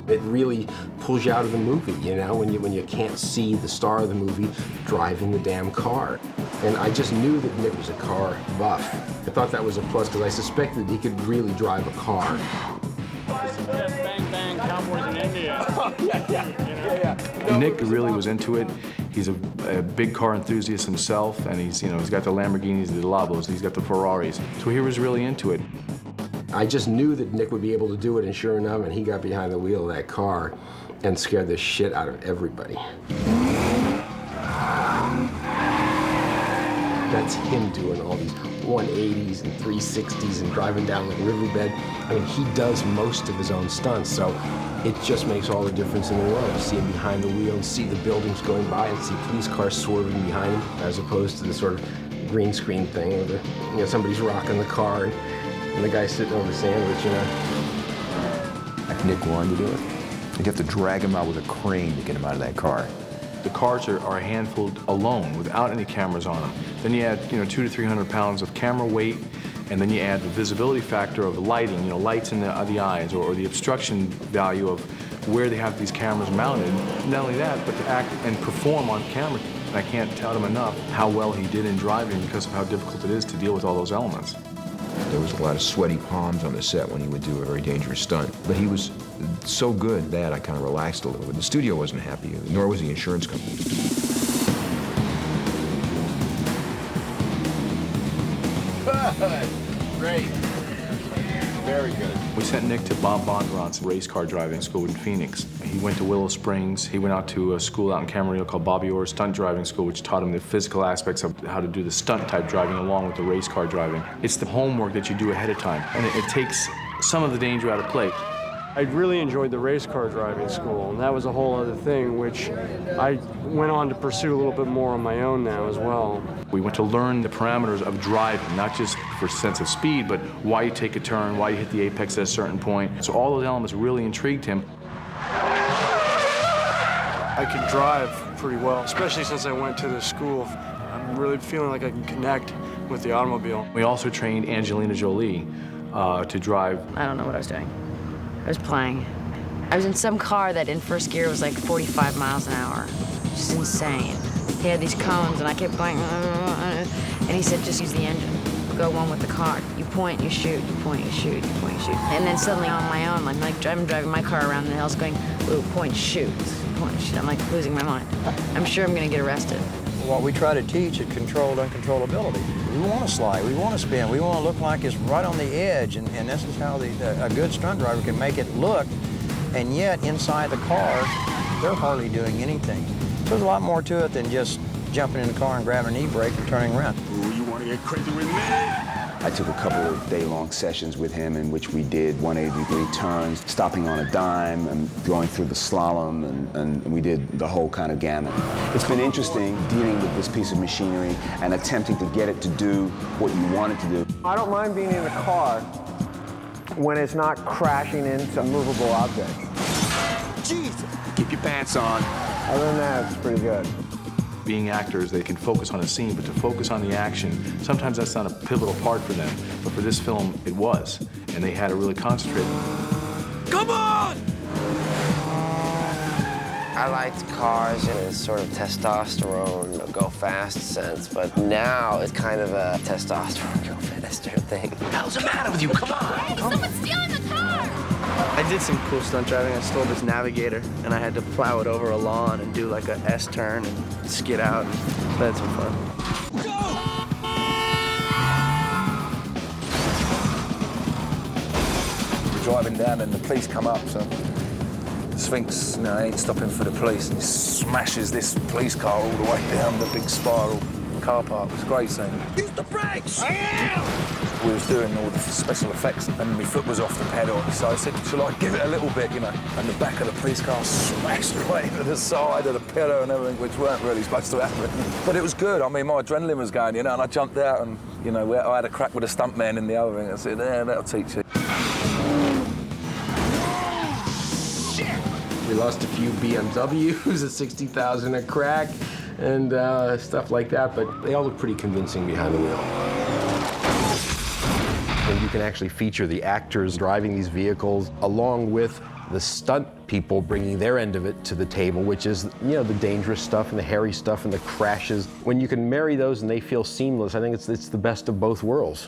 It really pulls you out of the movie, you know, when you can't see the star of the movie driving the damn car. And I just knew that Nick was a car buff. I thought that was a plus because I suspected he could really drive a car. Bang, bang, cowboys in India. Oh, yeah. Nick really was into it. He's a big car enthusiast himself, and he's got the Lamborghinis, the Labos, he's got the Ferraris. So he was really into it. I just knew that Nick would be able to do it, and sure enough, and he got behind the wheel of that car and scared the shit out of everybody. That's him doing all these 180s and 360s and driving down the riverbed. I mean, he does most of his own stunts, so it just makes all the difference in the world to see him behind the wheel and see the buildings going by and see police cars swerving behind him, as opposed to the sort of green screen thing where somebody's rocking the car and the guy's sitting over the sandwich, you know. Nick wanted to do it. You'd have to drag him out with a crane to get him out of that car. The cars are a handful alone, without any cameras on them. Then you add, 200 to 300 pounds of camera weight, and then you add the visibility factor of the lighting, lights in the eyes, or the obstruction value of where they have these cameras mounted. Not only that, but to act and perform on camera. And I can't tell him enough how well he did in driving because of how difficult it is to deal with all those elements. There was a lot of sweaty palms on the set when he would do a very dangerous stunt. But he was so good that I kind of relaxed a little bit. The studio wasn't happy, nor was the insurance company. Great. Very good. We sent Nick to Bob Bondurant's race car driving school in Phoenix. He went to Willow Springs. He went out to a school out in Camarillo called Bobby Orr's Stunt Driving School, which taught him the physical aspects of how to do the stunt type driving along with the race car driving. It's the homework that you do ahead of time, and it takes some of the danger out of play. I really enjoyed the race car driving school, and that was a whole other thing, which I went on to pursue a little bit more on my own now as well. We went to learn the parameters of driving, not just for sense of speed, but why you take a turn, why you hit the apex at a certain point. So all those elements really intrigued him. I can drive pretty well, especially since I went to this school. I'm really feeling like I can connect with the automobile. We also trained Angelina Jolie to drive. I don't know what I was doing. I was playing. I was in some car that in first gear was like 45 miles an hour. Just insane. He had these cones and I kept going, and he said, just use the engine. Go one with the car. You point, you shoot, you point, you shoot, you point, you shoot. And then suddenly on my own, I'm like driving my car around the hills going, ooh, point, shoot, point, shoot. I'm like losing my mind. I'm sure I'm gonna get arrested. What we try to teach is controlled uncontrollability. We want to slide, we want to spin, we want to look like it's right on the edge, and this is how a good stunt driver can make it look, and yet inside the car, they're hardly doing anything. So there's a lot more to it than just jumping in the car and grabbing an e-brake and turning around. Ooh, you want to get crazy with me? I took a couple of day-long sessions with him in which we did 180-degree turns, stopping on a dime and going through the slalom, and we did the whole kind of gamut. It's been interesting dealing with this piece of machinery and attempting to get it to do what you want it to do. I don't mind being in a car when it's not crashing into movable objects. Jesus! Keep your pants on. Other than that, it's pretty good. Being actors, they can focus on a scene, but to focus on the action, sometimes that's not a pivotal part for them. But for this film, it was, and they had to really concentrate. Come on! I liked cars in a sort of testosterone, go fast sense, but now it's kind of a testosterone, go faster thing. What the hell's the matter with you? Come on! Someone's stealing the car! I did some cool stunt driving. I stole this Navigator, and I had to plow it over a lawn and do like a S-turn and skid out. So that's some fun. We're driving down and the police come up, so the Sphinx ain't stopping for the police, and he smashes this police car all the way down the big spiral car park. It was a great scene. Use the brakes! I am! We was doing all the special effects, and my foot was off the pedal, so I said, shall I give it a little bit, And the back of the police car smashed right into the side of the pillar and everything, which weren't really supposed to happen. But it was good. I mean, my adrenaline was going, and I jumped out, and, I had a crack with a stuntman in the other thing. I said, yeah, that'll teach you. We lost a few BMWs at 60,000 a crack and stuff like that, but they all look pretty convincing behind the wheel. And you can actually feature the actors driving these vehicles along with the stunt people bringing their end of it to the table, which is, you know, the dangerous stuff and the hairy stuff and the crashes. When you can marry those and they feel seamless, I think it's the best of both worlds.